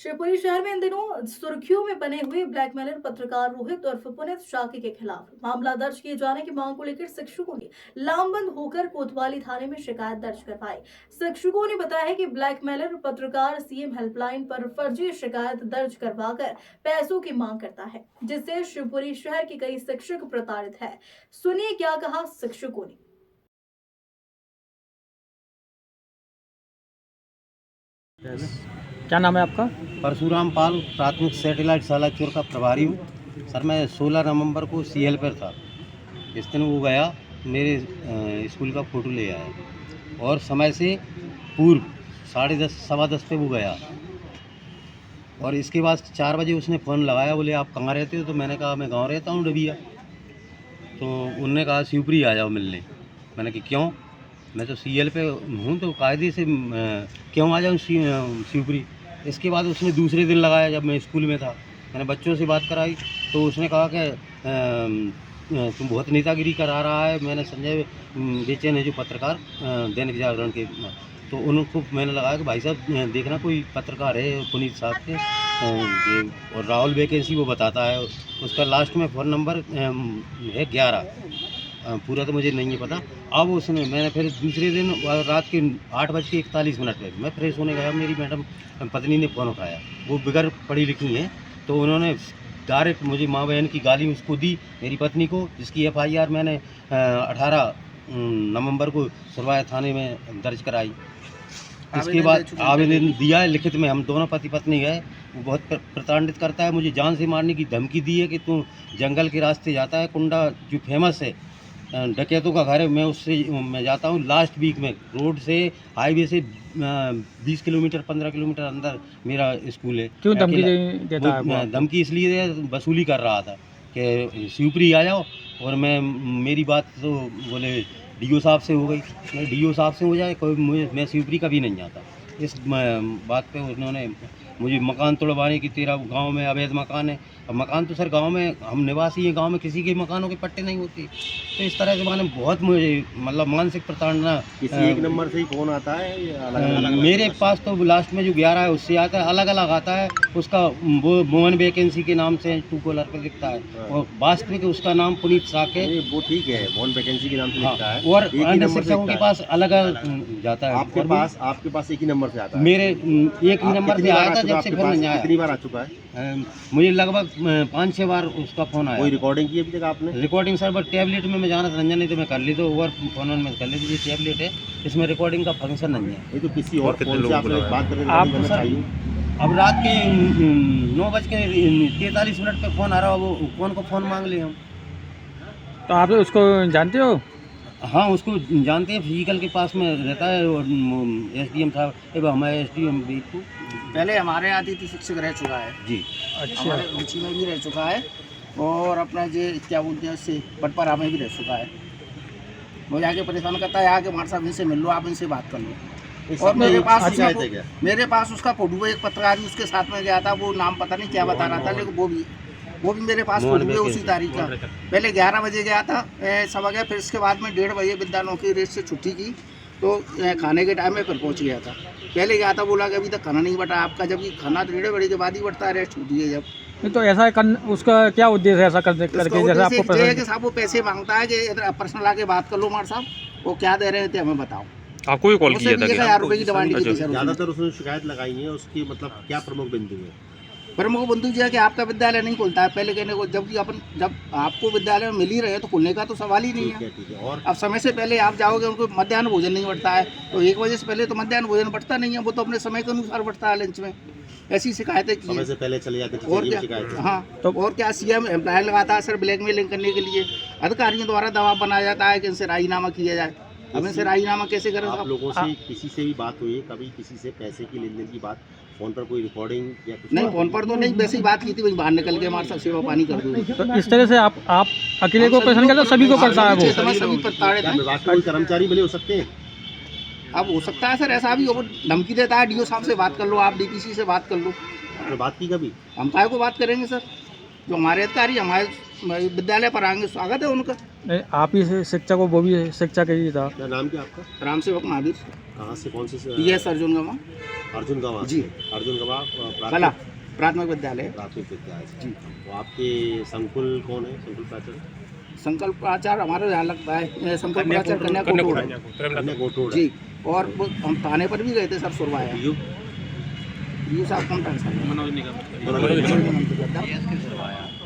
शिवपुरी शहर में इन दिनों सुर्खियों में बने हुए ब्लैकमेलर पत्रकार रोहित उर्फ पुनीत शाक्य के खिलाफ मामला दर्ज किए जाने की मांग को लेकर शिक्षकों ने लामबंद होकर कोतवाली थाने में शिकायत दर्ज करवाई। शिक्षकों ने बताया है कि ब्लैकमेलर पत्रकार सीएम हेल्पलाइन पर फर्जी शिकायत दर्ज करवाकर पैसों की मांग करता है, जिससे शिवपुरी शहर के कई शिक्षक प्रताड़ित है। सुनिए क्या कहा शिक्षकों ने। क्या नाम है आपका? परशुराम पाल, प्राथमिक सैटेलाइट सालाचौर का प्रभारी हूँ। सर मैं 16 नवंबर को सीएल पर था। इस दिन वो गया मेरे स्कूल का फ़ोटो ले आया और समय से पूर्व 10:30 10:15 पे वो गया और इसके बाद 4 बजे उसने फ़ोन लगाया, बोले आप कहाँ रहते हो? तो मैंने कहा मैं गाँव रहता हूँ डबिया। तो उन्होंने कहा शिवपुरी आ जाओ मिलने। मैंने कहा क्यों? मैं तो सीएल पे हूँ तो कायदे से क्यों आ जाऊँ शिवपुरी। इसके बाद उसने दूसरे दिन लगाया जब मैं स्कूल में था। मैंने बच्चों से बात कराई तो उसने कहा कि तुम बहुत नेतागिरी करा रहा है। मैंने संजय बेचैन है जो पत्रकार दैनिक जागरण के, तो उनको मैंने लगाया कि भाई साहब देखना कोई पत्रकार है पुनीत साहब के और राहुल वैकेंसी वो बताता है, उसका लास्ट में फ़ोन नंबर है 11। पूरा तो मुझे नहीं है पता। अब उसने मैंने फिर दूसरे दिन रात के 8:41 पे मैं फ्रेश होने गया, मेरी मैडम पत्नी ने फ़ोन उठाया। वो बगैर पढ़ी लिखी हैं तो उन्होंने डायरेक्ट मुझे माँ बहन की गाली उसको दी, मेरी पत्नी को, जिसकी एफआईआर मैंने 18 नवंबर को सुरवाया थाने में दर्ज कराई। इसके बाद आवेदन दिया है लिखित में। हम दोनों पति पत्नी गए। वो बहुत प्रताड़ित करता है, मुझे जान से मारने की धमकी दी है कि तू जंगल के रास्ते जाता है, कुंडा जो फेमस है डकैतों का घर है, मैं जाता हूँ लास्ट वीक में रोड से हाईवे से 20 किलोमीटर 15 किलोमीटर अंदर मेरा स्कूल है। क्यों धमकी देता है वो? धमकी इसलिए वसूली कर रहा था कि शिवपुरी आ जाओ और मेरी बात तो बोले डीओ साहब से हो गई। मैं डीओ साहब से हो जाए कोई मैं शिवपुरी कभी नहीं जाता। इस बात पे उन्होंने मुझे मकान तोड़वाने की, तेरा गांव में अवैध मकान है। अब मकान तो सर गांव में हम निवासी हैं, गांव में किसी के मकानों के पट्टे नहीं होती। तो इस तरह के माने बहुत मुझे मतलब मानसिक प्रताड़ना। किसी एक नंबर से ही फ़ोन आता है या अलग-अलग? मेरे पास तो लास्ट में जो 11 है उससे आता है, अलग अलग आता है। उसका वो मोहन वैकेंसी के नाम से टू कॉलर पर लिखता है और वास्तविक उसका नाम पुनीत साके। वो ठीक है, मोहन वैकेंसी के नाम से हाँ, लिखता है और एक ही अन्य नंबर से शिक्षकों के लिखता है। पास अलग अलग जाता है। आपके पास एक ही नंबर से आता है? मेरे एक ही नंबर से आया था, जब से फिर नहीं आया। कितनी बार आ चुका है? मुझे लगभग 5-6 बार उसका फ़ोन आया। कोई रिकॉर्डिंग की अभी तक आपने? रिकॉर्डिंग सर बस टैबलेट में मैं जाना था रंजन, नहीं तो मैं कर ली, तो ओवर फोन में कर ली थी। ये टैबलेट है, इसमें रिकॉर्डिंग का फंक्शन नहीं है। ये तो किसी और फोन से आपने बात करने आप करना सर चाहिए। अब रात के 9:43 पे फ़ोन आ रहा है, वो कौन को फ़ोन मांग लिए हम। तो आप उसको जानते हो? हाँ उसको जानते हैं, फिजिकल के पास में रहता है और एसडीएम साहब हमारे एसडीएम भी पहले हमारे यहाँ अतिथि शिक्षक रह चुका है जी। अच्छा, हमारे रुचि में भी रह चुका है और अपना जो क्या बोलते हैं उससे बटपरा में भी रह चुका है। वो जाके परेशान करता है, आके हमारे साहब इनसे मिल लो, आप इनसे बात कर लो। और मेरे पास उसका फोटो है, एक पत्रकार भी उसके साथ में गया था, वो नाम पता नहीं क्या बता रहा था, लेकिन वो भी मेरे पास फोटो है उसी तारीख का। पहले 11 बजे गया था सब गया, फिर इसके बाद में 1:30 बजे विद्यालयों की रेस से छुट्टी की तो खाने के टाइम में फिर पहुंच गया था। पहले गया था, बोला कि अभी तक खाना नहीं बटा आपका, जबकि खाना 1:30 बजे के बाद ही बढ़ता है, रेस्ट छूटी है जब। नहीं तो ऐसा उसका क्या उद्देश्य है ऐसा करके जैसे आपको ये है कि साहब वो पैसे मांगता है कि पर्सनल आके बात कर लो हमारे साहब, वो क्या दे रहे थे हमें बताओ। आपको भी कॉल किया था? 1000 रुपये की डिमांड की थी सर। ज़्यादातर उसने शिकायत लगाई है, उसकी मतलब क्या प्रमुख बिंदु है? प्रमुख बंधु जी है कि आपका विद्यालय नहीं खुलता है पहले कहने को, जब आपको विद्यालय में मिल ही रहे हैं तो खुलने का तो सवाल ही नहीं है। ठीक है। और अब समय से पहले आप जाओगे, उनको मध्याह्न भोजन नहीं बढ़ता है, तो 1 बजे से पहले तो मध्याह्न भोजन बढ़ता नहीं है, वो तो अपने समय के अनुसार बढ़ता है लंच में। ऐसी शिकायतें की समय से पहले चले जाते थे, और ये क्या? शिकायत है। हाँ, तो और क्या सीएम एम्प्लॉय लगाता है सर ब्लैकमेलिंग करने के लिए, अधिकारियों द्वारा दबाव बनाया जाता है कि इनसे राजीनामा किया जाए। अब इनसे राजीनामा कैसे करें? आप लोगों से किसी से भी बात हुई है कभी, किसी से पैसे की लेन देन की बात, फोन पर कोई रिकॉर्डिंग या कुछ? नहीं, फोन पर तो नहीं, वैसे ही बात की थी, वही बाहर निकल के हमारे साथ सेवा पानी कर दो। तो इस तरह से आप अकेले को परेशान करते हो, सभी को करता है वो? सभी प्रताड़ित हैं। विभाग के कोई कर्मचारी भले हो सकते हैं। अब हो सकता है सर ऐसा भी, वो धमकी देता है डीओ साहब से बात कर लो, आप डीपीसी से बात कर लो। आपने बात की कभी? हम काय को बात करेंगे सर, जो हमारे अधिकारी हमारे विद्यालय पर आएंगे, स्वागत है उनका। नहीं, आप ही शिक्षक हो, वो भी शिक्षक ही था। क्या नाम क्या आपका? राम सेवक महावीर, कहाँ से, कौन से पीएस अर्जुन गमा। अर्जुन गवाह जी। अर्जुन गवाह कला प्राथमिक विद्यालय प्राथमिक विद्यालय से। जी। वो आपके संकुल कौन है, संकुल प्राचार्य? संकल्प आचार्य हमारे यहाँ लगता है संकल्प आचार्य कन्या कोटूर जी। और वो हम थाने पर भी गए थे सर सुरवाया यू ये साहब कम टेंशन मनोज निगम। है।